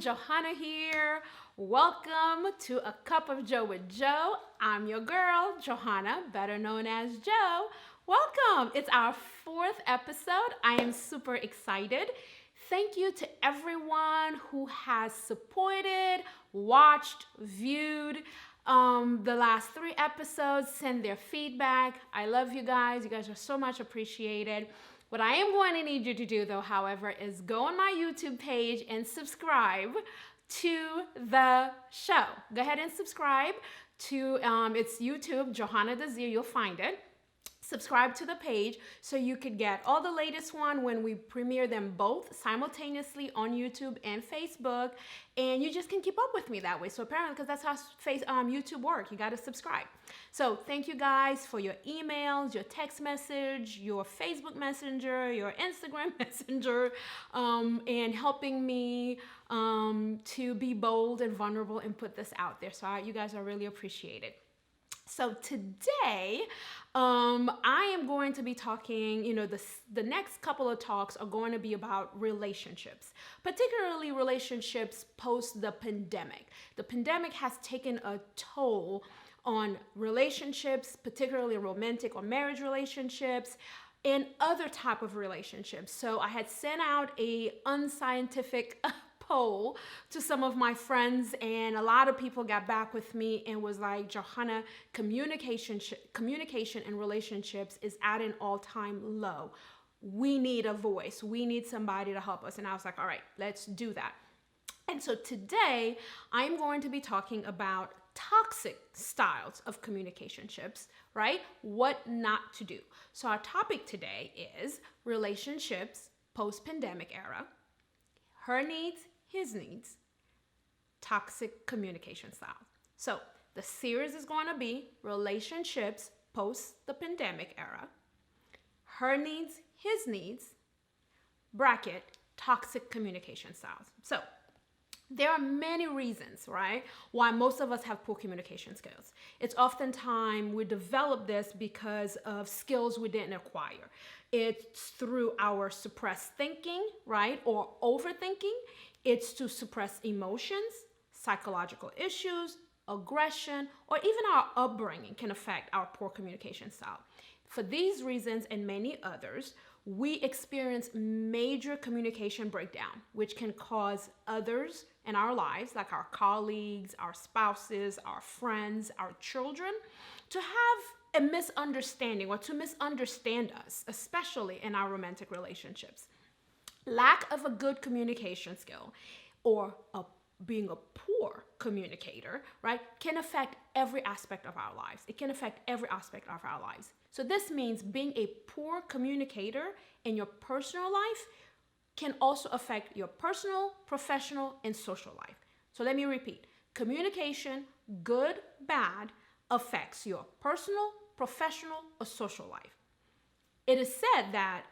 Johanna here. Welcome to A Cup of Joe with Joe. I'm your girl, Johanna, better known as Joe. Welcome. It's our fourth episode. I am super excited. Thank you to everyone who has supported, watched, viewed the last three episodes, send their feedback. I love you guys. You guys are so much appreciated. What I am going to need you to do, though, however, is go on my YouTube page and subscribe to the show. Go ahead and subscribe to it's YouTube, Johanna Desir. You'll find it. Subscribe to the page so you could get all the latest one when we premiere them both simultaneously on YouTube and Facebook, and you just can keep up with me that way. So apparently, because that's how YouTube work, you got to subscribe. So thank you guys for your emails, your text message, your Facebook Messenger, your Instagram Messenger, and helping me to be bold and vulnerable and put this out there. So you guys are really appreciated. So today, I am going to be talking, the next couple of talks are going to be about relationships, particularly relationships post the pandemic. The pandemic has taken a toll on relationships, particularly romantic or marriage relationships, and other type of relationships. So I had sent out a unscientific poll to some of my friends, and a lot of people got back with me and was like, Johanna, communication and relationships is at an all-time low. We need a voice. We need somebody to help us. And I was like, all right, let's do that. And so today I'm going to be talking about toxic styles of communicationships, right? What not to do. So our topic today is relationships post-pandemic era, her needs, his needs, toxic communication style. So the series is going to be relationships post the pandemic era, her needs, his needs, bracket, toxic communication styles. So there are many reasons, right, why most of us have poor communication skills. It's oftentimes we develop this because of skills we didn't acquire. It's through our suppressed thinking, right, or overthinking. It's to suppress emotions, psychological issues, aggression, or even our upbringing can affect our poor communication style. For these reasons and many others, we experience major communication breakdown, which can cause others in our lives, like our colleagues, our spouses, our friends, our children, to have a misunderstanding or to misunderstand us, especially in our romantic relationships. Lack of a good communication skill or being a poor communicator, right, can affect every aspect of our lives. It can affect every aspect of our lives. So this means being a poor communicator in your personal life can also affect your personal, professional, and social life. So let me repeat. Communication, good, bad, affects your personal, professional, or social life. It is said that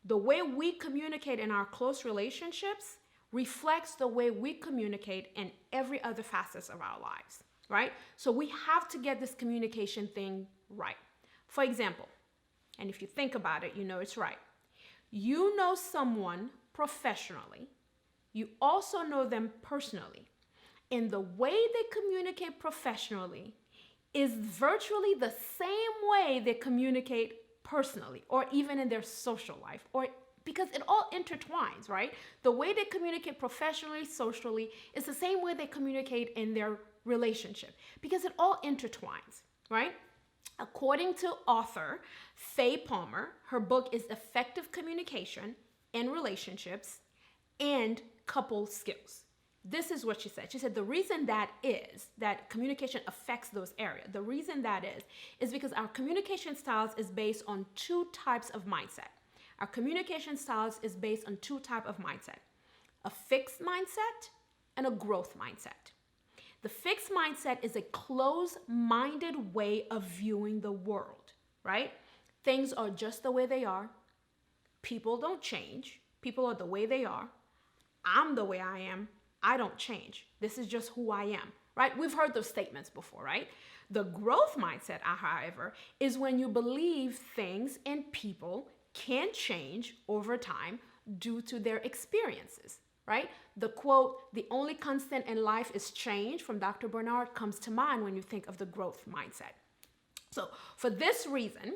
the way we communicate in our close relationships reflects the way we communicate in every other facets of our lives, right? So we have to get this communication thing right. For example, and if you think about it, you know it's right. You know someone professionally. You also know them personally. And the way they communicate professionally is virtually the same way they communicate personally or even in their social life, or because it all intertwines, right? The way they communicate professionally, socially is the same way they communicate in their relationship because it all intertwines, right? According to author Faye Palmer, her book is Effective Communication in Relationships and Couple Skills. This is what she said. She said the reason that communication affects those areas, the reason that is because our communication styles is based on two types of mindset. Our communication styles is based on two types of mindset, a fixed mindset and a growth mindset. The fixed mindset is a closed-minded way of viewing the world, right? Things are just the way they are. People don't change. People are the way they are. I'm the way I am. I don't change. This is just who I am, right? We've heard those statements before, right? The growth mindset, however, is when you believe things and people can change over time due to their experiences, right? The quote, "the only constant in life is change," from Dr. Bernard comes to mind when you think of the growth mindset. So for this reason,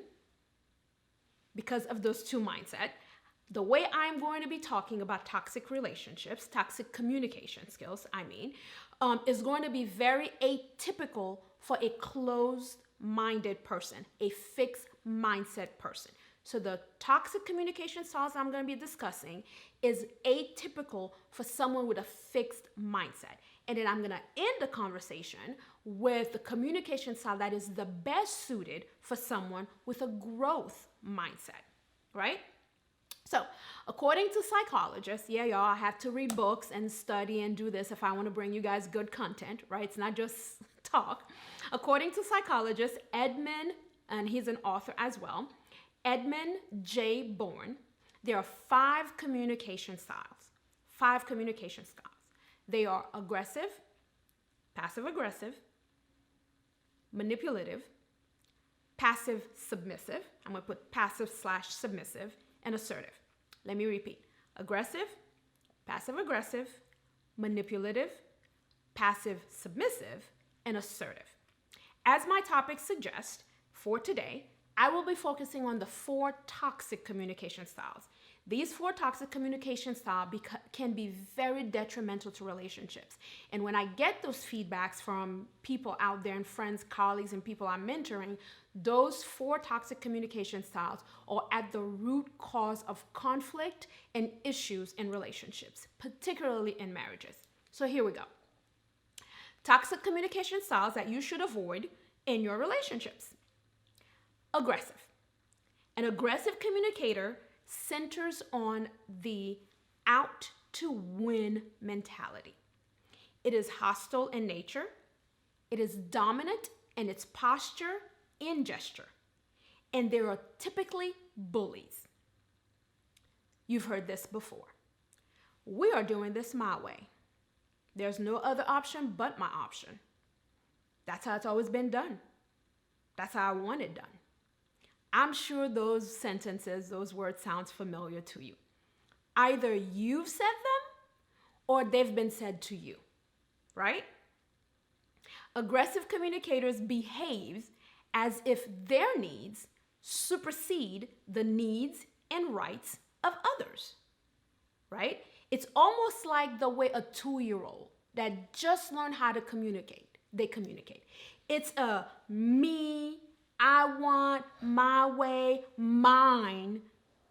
because of those two mindsets, the way I'm going to be talking about toxic relationships, toxic communication skills, is going to be very atypical for a closed-minded person, a fixed mindset person. So the toxic communication styles I'm going to be discussing is atypical for someone with a fixed mindset. And then I'm going to end the conversation with the communication style that is the best suited for someone with a growth mindset, right? So, according to psychologists, yeah, y'all, I have to read books and study and do this if I want to bring you guys good content, right? It's not just talk. According to psychologist Edmund, and he's an author as well, Edmund J. Bourne, there are 5 communication styles. 5 communication styles. They are aggressive, passive-aggressive, manipulative, passive-submissive. I'm going to put passive/submissive, and assertive. Let me repeat. Aggressive, passive-aggressive, manipulative, passive-submissive, and assertive. As my topic suggests, for today, I will be focusing on the 4 toxic communication styles. These 4 toxic communication styles can be very detrimental to relationships. And when I get those feedbacks from people out there and friends, colleagues, and people I'm mentoring, those 4 toxic communication styles are at the root cause of conflict and issues in relationships, particularly in marriages. So here we go. Toxic communication styles that you should avoid in your relationships. Aggressive. An aggressive communicator centers on the out to win mentality. It is hostile in nature. It is dominant in its posture and gesture. And they are typically bullies. You've heard this before. We are doing this my way. There's no other option but my option. That's how it's always been done. That's how I want it done. I'm sure those sentences, those words sounds familiar to you. Either you've said them or they've been said to you, right? Aggressive communicators behave as if their needs supersede the needs and rights of others, right? It's almost like the way a 2-year-old that just learned how to communicate, they communicate. It's a me, I want, my way, mine,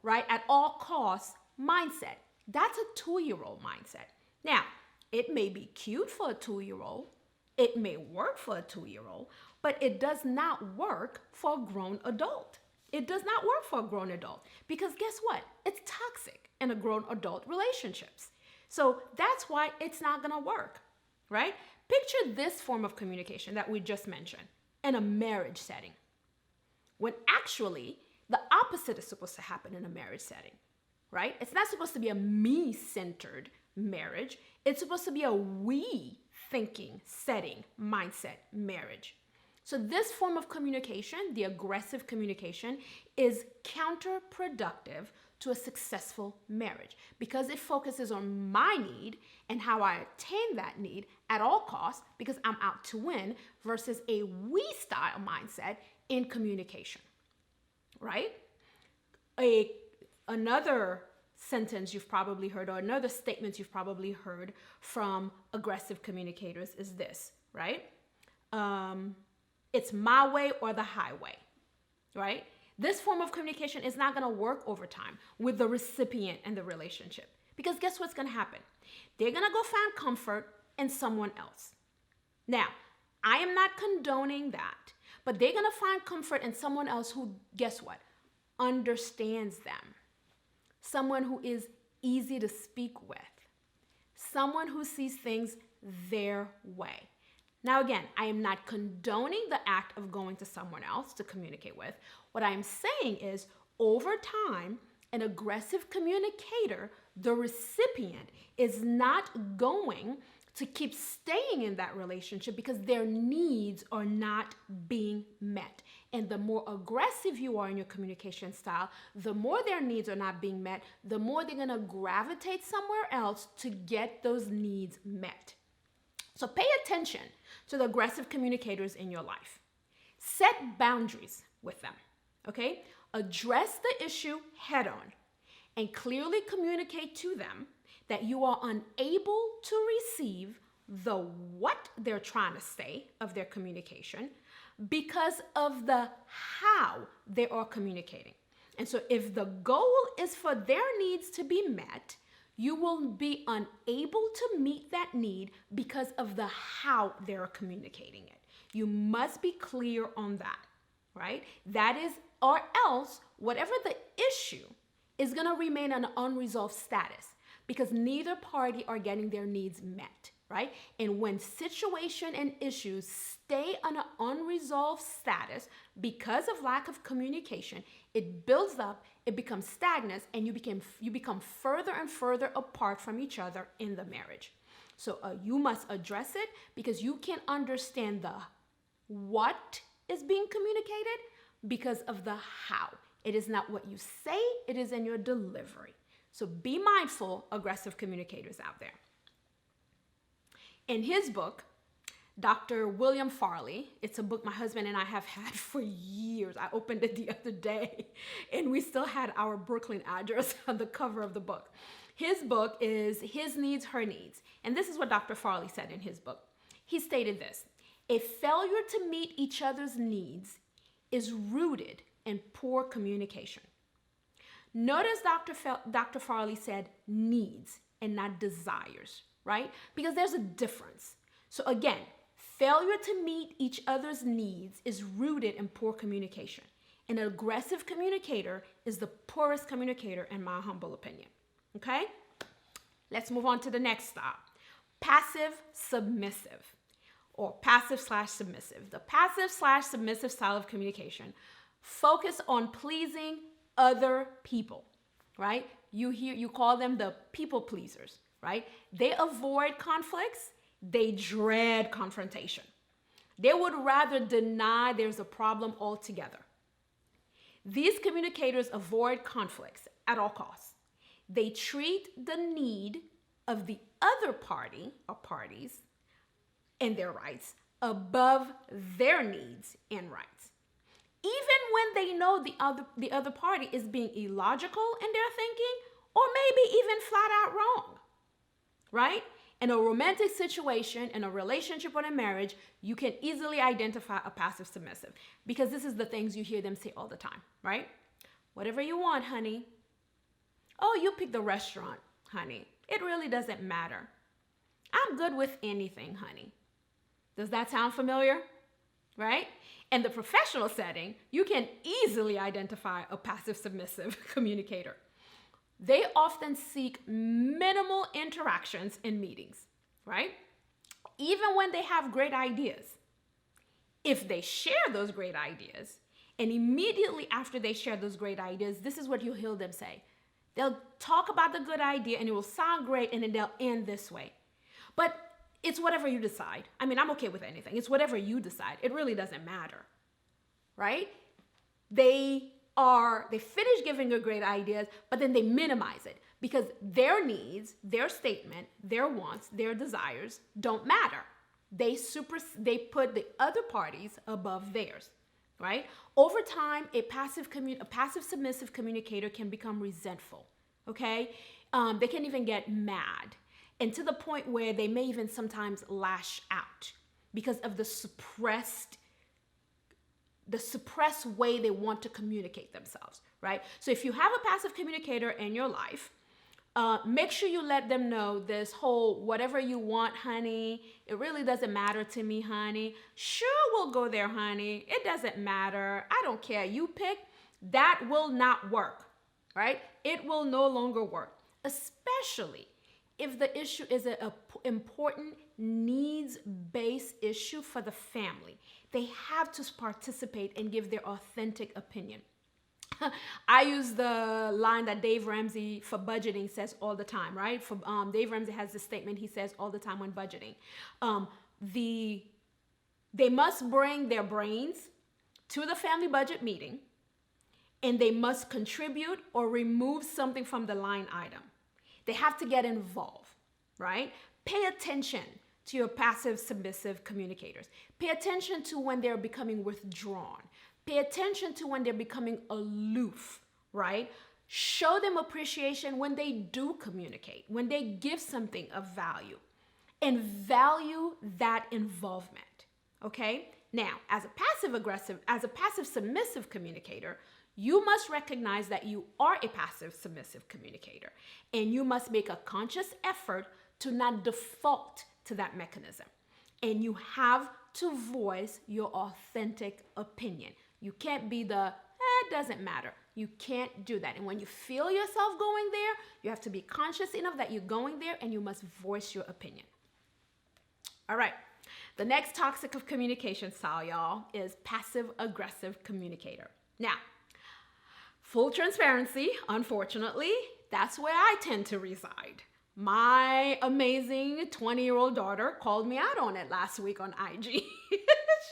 right? At all costs mindset. That's a 2-year-old mindset. Now, it may be cute for a 2-year-old. It may work for a 2-year-old, but it does not work for a grown adult. It does not work for a grown adult because guess what? It's toxic in a grown adult relationships. So that's why it's not going to work, right? Picture this form of communication that we just mentioned in a marriage setting, when actually the opposite is supposed to happen in a marriage setting, right? It's not supposed to be a me-centered marriage. It's supposed to be a we thinking, setting, mindset marriage. So this form of communication, the aggressive communication, is counterproductive to a successful marriage because it focuses on my need and how I attain that need at all costs because I'm out to win versus a we style mindset in communication, right? Another sentence you've probably heard or another statement you've probably heard from aggressive communicators is this, right? It's my way or the highway, right? This form of communication is not going to work over time with the recipient and the relationship because guess what's going to happen? They're going to go find comfort in someone else. Now, I am not condoning that, but they're going to find comfort in someone else who, guess what, understands them. Someone who is easy to speak with. Someone who sees things their way. Now, again, I am not condoning the act of going to someone else to communicate with. What I'm saying is, over time, an aggressive communicator, the recipient, is not going to keep staying in that relationship because their needs are not being met. And the more aggressive you are in your communication style, the more their needs are not being met, the more they're gonna gravitate somewhere else to get those needs met. So pay attention to the aggressive communicators in your life. Set boundaries with them, okay? Address the issue head on and clearly communicate to them that you are unable to receive the what they're trying to say of their communication because of the how they are communicating. And so if the goal is for their needs to be met, you will be unable to meet that need because of the how they're communicating it. You must be clear on that, right? That is, or else whatever the issue is going to remain an unresolved status because neither party are getting their needs met, right? And when situation and issues stay on an unresolved status because of lack of communication, it builds up, it becomes stagnant, and you become further and further apart from each other in the marriage. So you must address it because you can understand the what is being communicated because of the how. It is not what you say, it is in your delivery. So be mindful, aggressive communicators out there. In his book, Dr. William Farley, it's a book my husband and I have had for years. I opened it the other day and we still had our Brooklyn address on the cover of the book. His book is His Needs, Her Needs. And this is what Dr. Farley said in his book. He stated this: a failure to meet each other's needs is rooted in poor communication. Notice Dr. Farley said needs and not desires, right? Because there's a difference. So again, failure to meet each other's needs is rooted in poor communication. An aggressive communicator is the poorest communicator in my humble opinion, okay? Let's move on to the next stop. Passive submissive or passive/submissive. The passive/submissive style of communication focus on pleasing other people, right? You call them the people pleasers, right? They avoid conflicts. They dread confrontation. They would rather deny there's a problem altogether. These communicators avoid conflicts at all costs. They treat the need of the other party or parties and their rights above their needs and rights. Even when they know the other party is being illogical in their thinking or maybe even flat out wrong, right? In a romantic situation, in a relationship or a marriage, you can easily identify a passive submissive because this is the things you hear them say all the time, right? Whatever you want, honey. Oh, you pick the restaurant, honey. It really doesn't matter. I'm good with anything, honey. Does that sound familiar? Right? In the professional setting, you can easily identify a passive submissive communicator. They often seek minimal interactions in meetings, right? Even when they have great ideas. If they share those great ideas, and immediately after they share those great ideas, this is what you'll hear them say. They'll talk about the good idea and it will sound great and then they'll end this way. But it's whatever you decide. I mean, I'm okay with anything. It's whatever you decide. It really doesn't matter, right? They finish giving you great ideas, but then they minimize it because their needs, their statement, their wants, their desires don't matter. They put the other parties above theirs, right? Over time, a passive submissive communicator can become resentful, okay? They can even get mad. And to the point where they may even sometimes lash out because of the suppressed way they want to communicate themselves, right? So if you have a passive communicator in your life, make sure you let them know this whole whatever you want, honey. It really doesn't matter to me, honey. Sure, we'll go there, honey. It doesn't matter. I don't care. You pick. That will not work, right? It will no longer work, especially if the issue is an important needs-based issue for the family. They have to participate and give their authentic opinion. I use the line that Dave Ramsey for budgeting says all the time, right? For Dave Ramsey has this statement he says all the time when budgeting. Um, the they must bring their brains to the family budget meeting, and they must contribute or remove something from the line item. They have to get involved, right? Pay attention to your passive submissive communicators. Pay attention to when they're becoming withdrawn. Pay attention to when they're becoming aloof, right? Show them appreciation when they do communicate, when they give something of value, and value that involvement, okay? Now, as a passive submissive communicator, you must recognize that you are a passive submissive communicator, and you must make a conscious effort to not default to that mechanism. And you have to voice your authentic opinion. You can't be it doesn't matter. You can't do that. And when you feel yourself going there, you have to be conscious enough that you're going there, and you must voice your opinion. All right. The next toxic of communication style, y'all, is passive aggressive communicator. Now, full transparency, unfortunately, that's where I tend to reside. My amazing 20-year-old daughter called me out on it last week on IG.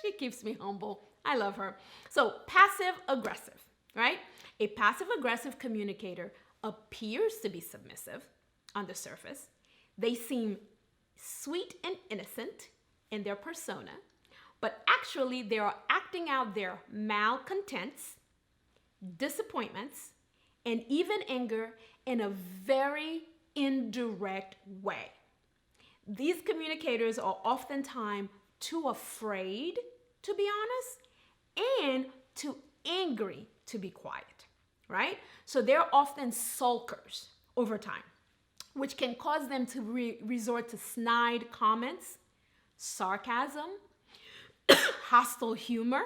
She keeps me humble. I love her. So passive aggressive, right? A passive aggressive communicator appears to be submissive on the surface. They seem sweet and innocent in their persona, but actually they are acting out their malcontents, disappointments, and even anger in a very indirect way. These communicators are oftentimes too afraid to be honest and too angry to be quiet, right? So they're often sulkers over time, which can cause them to resort to snide comments, sarcasm, hostile humor,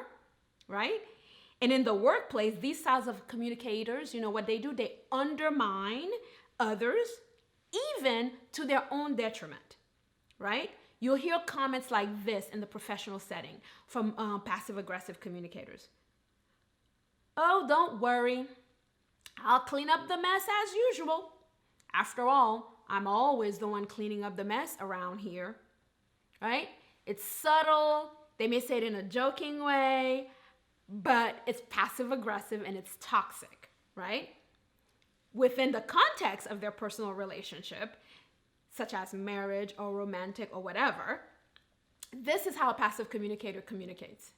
right? And in the workplace, these styles of communicators, you know what they do? They undermine others, even to their own detriment, right? You'll hear comments like this in the professional setting from passive-aggressive communicators. Oh, don't worry. I'll clean up the mess as usual. After all, I'm always the one cleaning up the mess around here, right? It's subtle. They may say it in a joking way, but it's passive-aggressive and it's toxic, right? Within the context of their personal relationship, such as marriage or romantic or whatever, this is how a passive communicator communicates.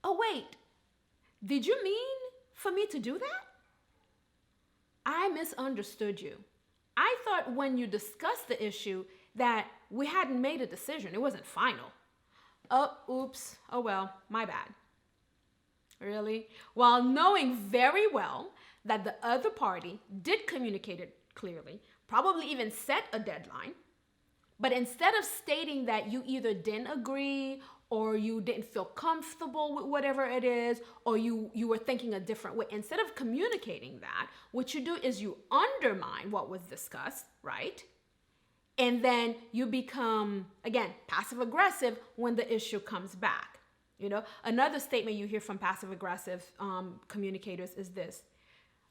Oh, wait, did you mean for me to do that? I misunderstood you. I thought when you discussed the issue that we hadn't made a decision. It wasn't final. Oh, oops. Oh, well, my bad. Really? While knowing very well that the other party did communicate it clearly, probably even set a deadline, but instead of stating that you either didn't agree or you didn't feel comfortable with whatever it is, or you were thinking a different way, instead of communicating that, what you do is you undermine what was discussed, right? And then you become, again, passive-aggressive when the issue comes back. You know, another statement you hear from passive-aggressive communicators is this: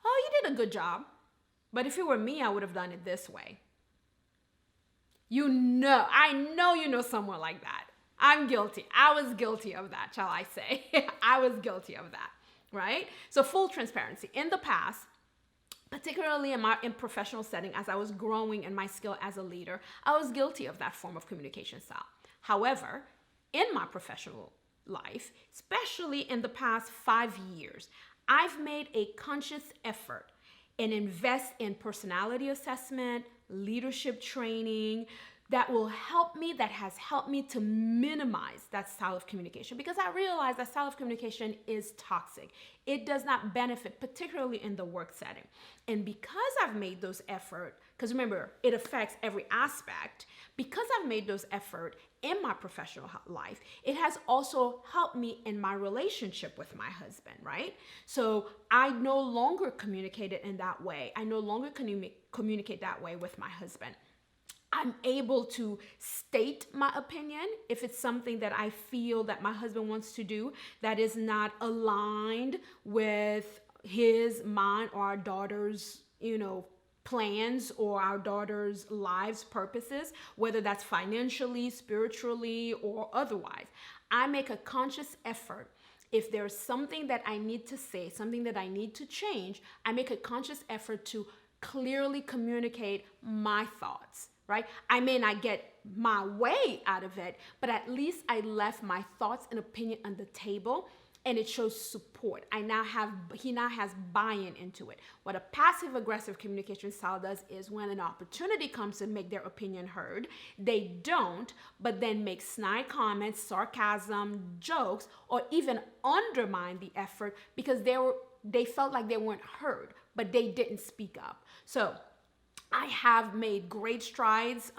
oh, you did a good job, but if it were me, I would have done it this way. I know you know someone like that. I'm guilty. I was guilty of that, shall I say. I was guilty of that, right? So full transparency. In the past, particularly in professional setting, as I was growing in my skill as a leader, I was guilty of that form of communication style. However, in my professional life, especially in the past 5 years, I've made a conscious effort and invest in personality assessment, leadership training, that has helped me to minimize that style of communication, because I realize that style of communication is toxic. It does not benefit, particularly in the work setting. And because I've made those efforts, because remember, it affects every aspect, because I've made those efforts in my professional life, it has also helped me in my relationship with my husband, right? So I no longer communicate it in that way. I no longer communicate that way with my husband. I'm able to state my opinion if it's something that I feel that my husband wants to do that is not aligned with his, mine, or our daughter's, plans or our daughter's lives purposes, whether that's financially, spiritually, or otherwise. I make a conscious effort. If there's something that I need to say, something that I need to change, I make a conscious effort to clearly communicate my thoughts, right? I may not get my way out of it, but at least I left my thoughts and opinion on the table, and it shows support. He now has buy-in into it. What a passive aggressive communication style does is when an opportunity comes to make their opinion heard, they don't, but then make snide comments, sarcasm, jokes, or even undermine the effort because they felt like they weren't heard, but they didn't speak up. So I have made great strides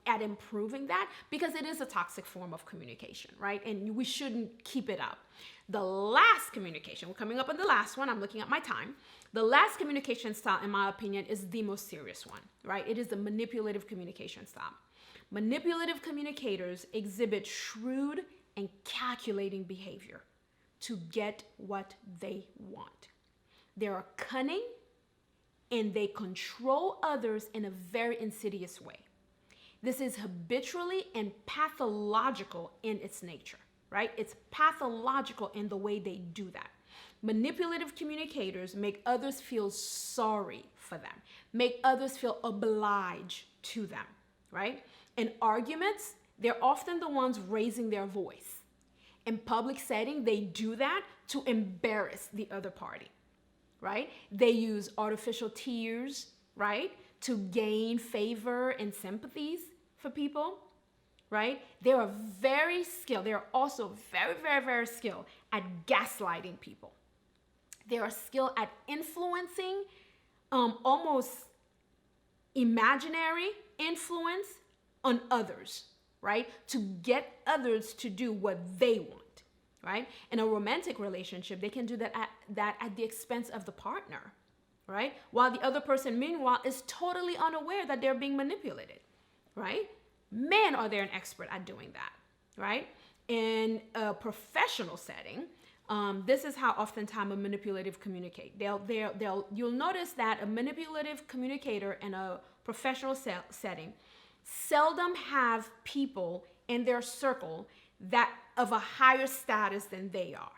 at improving that because it is a toxic form of communication, right? And we shouldn't keep it up. The last communication, we're coming up on the last one, I'm looking at my time. The last communication style, in my opinion, is the most serious one, right? It is the manipulative communication style. Manipulative communicators exhibit shrewd and calculating behavior to get what they want. They are cunning and they control others in a very insidious way. This is habitually and pathological in its nature, right? It's pathological in the way they do that. Manipulative communicators make others feel sorry for them, make others feel obliged to them, right? In arguments, they're often the ones raising their voice. In public setting, they do that to embarrass the other party, right? They use artificial tears, right, to gain favor and sympathies for people, right? They are very skilled. They are also very, very, very skilled at gaslighting people. They are skilled at influencing almost imaginary influence on others, right? To get others to do what they want, right? In a romantic relationship, they can do that at the expense of the partner, right? While the other person, meanwhile, is totally unaware that they're being manipulated, right? Men are there an expert at doing that, right? In a professional setting, this is how oftentimes a manipulative communicate. You'll notice that a manipulative communicator in a professional setting seldom have people in their circle that of a higher status than they are,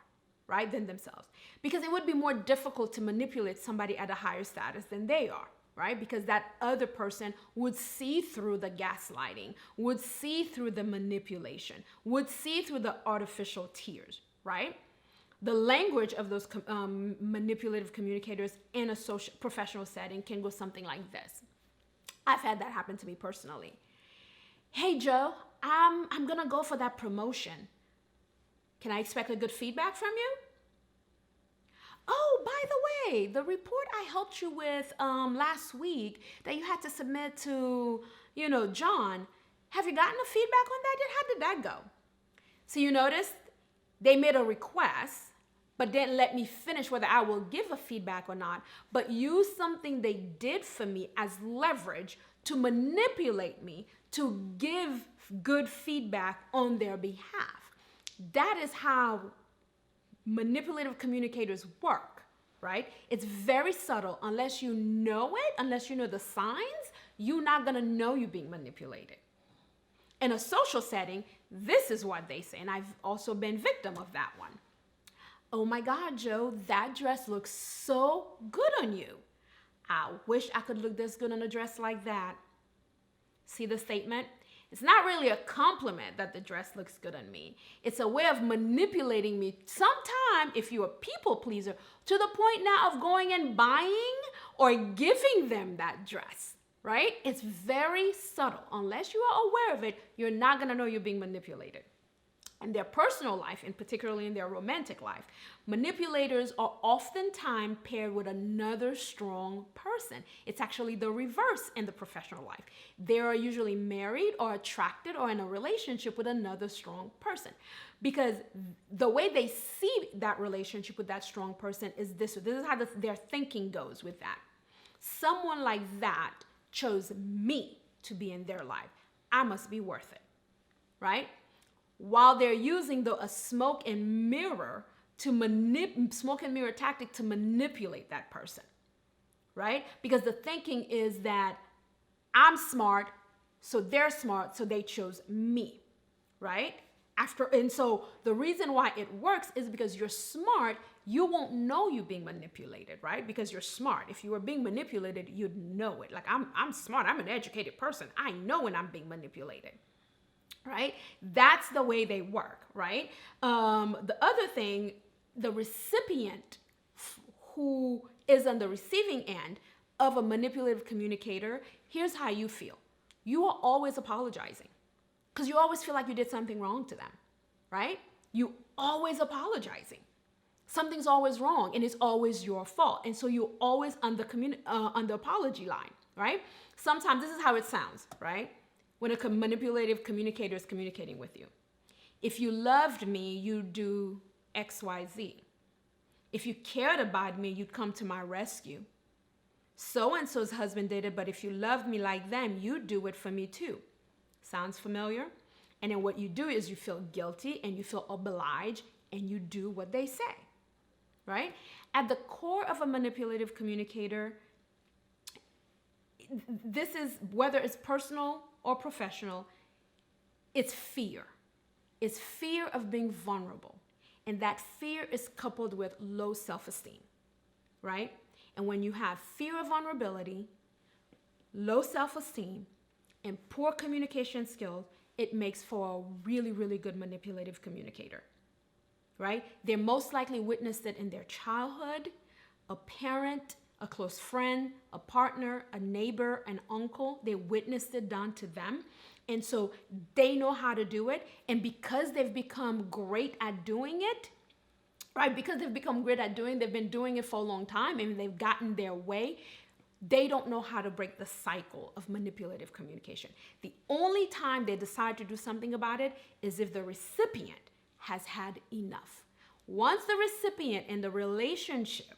right, than themselves. Because it would be more difficult to manipulate somebody at a higher status than they are, right? Because that other person would see through the gaslighting, would see through the manipulation, would see through the artificial tears, right? The language of those manipulative communicators in a professional setting can go something like this. I've had that happen to me personally. Hey, Joe, I'm gonna go for that promotion. Can I expect a good feedback from you? Oh, by the way, the report I helped you with last week that you had to submit to, John, have you gotten a feedback on that yet? How did that go? So you noticed they made a request, but didn't let me finish whether I will give a feedback or not, but used something they did for me as leverage to manipulate me to give good feedback on their behalf. That is how manipulative communicators work, right? It's very subtle. Unless you know it, unless you know the signs, you're not gonna know you're being manipulated. In a social setting, this is what they say, and I've also been victim of that one. Oh my God, Joe, that dress looks so good on you. I wish I could look this good on a dress like that. See the statement? It's not really a compliment that the dress looks good on me. It's a way of manipulating me, sometime, if you're a people pleaser, to the point now of going and buying or giving them that dress, right? It's very subtle. Unless you are aware of it, you're not gonna know you're being manipulated. In their personal life, and particularly in their romantic life, manipulators are oftentimes paired with another strong person. It's actually the reverse in the professional life. They are usually married or attracted or in a relationship with another strong person, because the way they see that relationship with that strong person is this. This is how their thinking goes with that. Someone like that chose me to be in their life. I must be worth it, right? While they're using a smoke and mirror smoke and mirror tactic to manipulate that person, right? Because the thinking is that I'm smart, so they're smart, so they chose me, right? And so the reason why it works is because you're smart, you won't know you being manipulated, right? Because you're smart. If you were being manipulated, you'd know it. Like I'm smart, I'm an educated person. I know when I'm being manipulated, right? That's the way they work, right? The other thing, the recipient who is on the receiving end of a manipulative communicator, here's how you feel. You are always apologizing because you always feel like you did something wrong to them, right? You always apologizing. Something's always wrong and it's always your fault. And so you're always on the apology line, right? Sometimes this is how it sounds, right? When a manipulative communicator is communicating with you. If you loved me, you'd do XYZ. If you cared about me, you'd come to my rescue. So-and-so's husband did it, but if you loved me like them, you'd do it for me too. Sounds familiar? And then what you do is you feel guilty and you feel obliged and you do what they say, right? At the core of a manipulative communicator, this is, whether it's personal or professional, it's fear. It's fear of being vulnerable. And that fear is coupled with low self-esteem, right? And when you have fear of vulnerability, low self-esteem, and poor communication skills, it makes for a really, really good manipulative communicator, right? They're most likely witnessed it in their childhood, a parent, a close friend, a partner, a neighbor, an uncle. They witnessed it done to them. And so they know how to do it. And because they've become great at doing it, right? Because they've become great at doing, they've been doing it for a long time and they've gotten their way. They don't know how to break the cycle of manipulative communication. The only time they decide to do something about it is if the recipient has had enough. Once the recipient in the relationship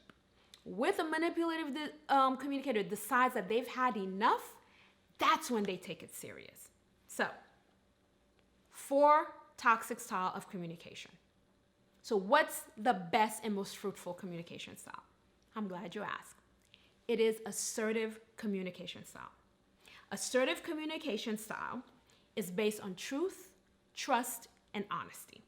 with a manipulative communicator decides that they've had enough, that's when they take it serious. So, 4 toxic style of communication. So what's the best and most fruitful communication style? I'm glad you asked. It is assertive communication style. Assertive communication style is based on truth, trust, and honesty.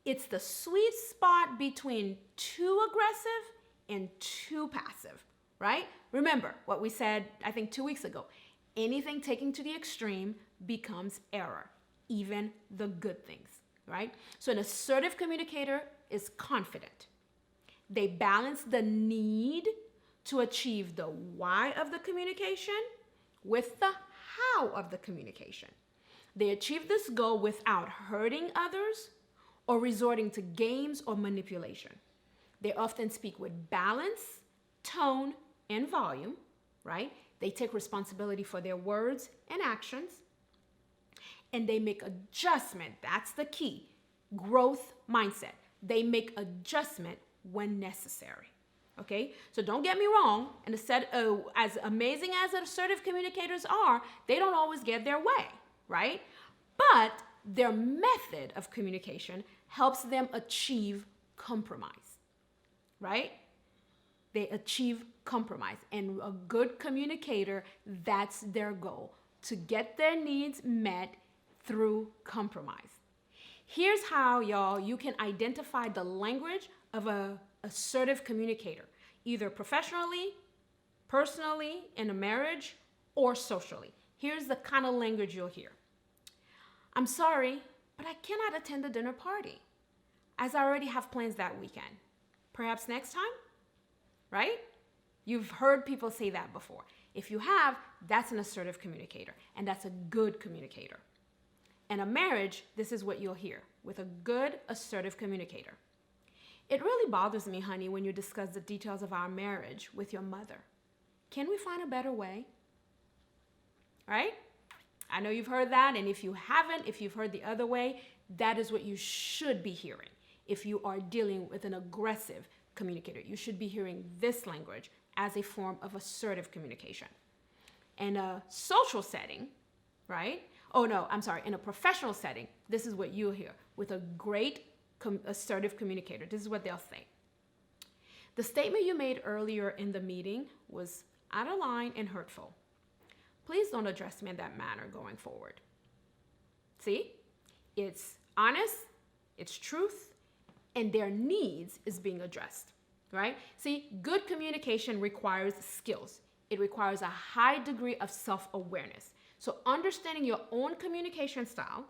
It's the sweet spot between too aggressive and too passive, right? Remember what we said, I think 2 weeks ago. Anything taken to the extreme becomes error, even the good things, right? So an assertive communicator is confident. They balance the need to achieve the why of the communication with the how of the communication. They achieve this goal without hurting others or resorting to games or manipulation. They often speak with balance, tone, and volume, right? They take responsibility for their words and actions, and they make adjustment. That's the key. Growth mindset. They make adjustment when necessary. Okay, so don't get me wrong. And as amazing as assertive communicators are, they don't always get their way, right? But their method of communication helps them achieve compromise, right? They achieve compromise. And a good communicator, that's their goal, to get their needs met through compromise. Here's how, y'all, you can identify the language of an assertive communicator, either professionally, personally, in a marriage, or socially. Here's the kind of language you'll hear. I'm sorry, but I cannot attend the dinner party, as I already have plans that weekend. Perhaps next time, right? You've heard people say that before. If you have, that's an assertive communicator, and that's a good communicator. In a marriage, this is what you'll hear with a good assertive communicator. It really bothers me, honey, when you discuss the details of our marriage with your mother. Can we find a better way? Right? I know you've heard that, and if you haven't, if you've heard the other way, that is what you should be hearing. If you are dealing with an aggressive communicator, you should be hearing this language as a form of assertive communication. In a social setting, right? Oh no, I'm sorry, in a professional setting, this is what you'll hear with a great assertive communicator. This is what they'll say. The statement you made earlier in the meeting was out of line and hurtful. Please don't address me in that manner going forward. See, it's honest, it's truth, and their needs is being addressed, right? See, good communication requires skills. It requires a high degree of self-awareness. So understanding your own communication style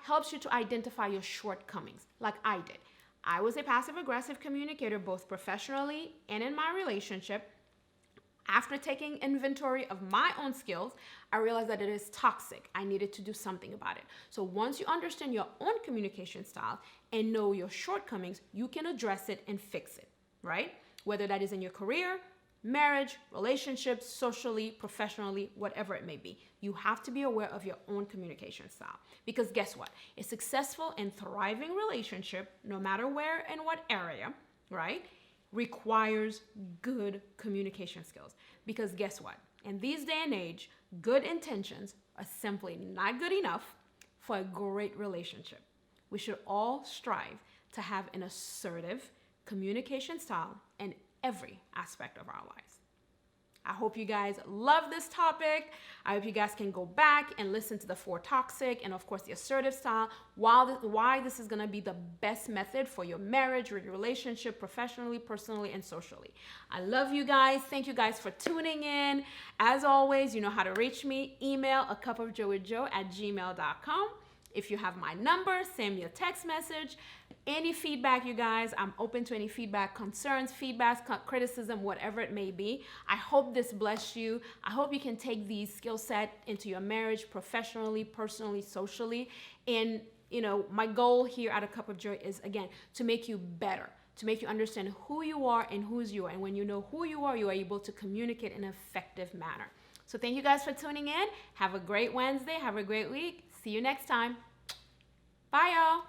helps you to identify your shortcomings, like I did. I was a passive-aggressive communicator, both professionally and in my relationship. After taking inventory of my own skills, I realized that it is toxic. I needed to do something about it. So once you understand your own communication style and know your shortcomings, you can address it and fix it, right? Whether that is in your career, marriage, relationships, socially, professionally, whatever it may be. You have to be aware of your own communication style. Because guess what? A successful and thriving relationship, no matter where and what area, right, requires good communication skills. Because guess what? In these day and age, good intentions are simply not good enough for a great relationship. We should all strive to have an assertive communication style in every aspect of our lives. I hope you guys love this topic. I hope you guys can go back and listen to the 4 toxic and of course the assertive style, why this is gonna be the best method for your marriage or your relationship, professionally, personally, and socially. I love you guys. Thank you guys for tuning in. As always, you know how to reach me. Email acupofjoewithjoe@gmail.com. If you have my number, send me a text message. Any feedback, you guys, I'm open to any feedback, concerns, feedbacks, criticism, whatever it may be. I hope this blessed you. I hope you can take these skill set into your marriage, professionally, personally, socially. And, you know, my goal here at A Cup of Joy is, again, to make you better, to make you understand who you are and whose you are. And when you know who you are able to communicate in an effective manner. So thank you guys for tuning in. Have a great Wednesday. Have a great week. See you next time. Bye, y'all.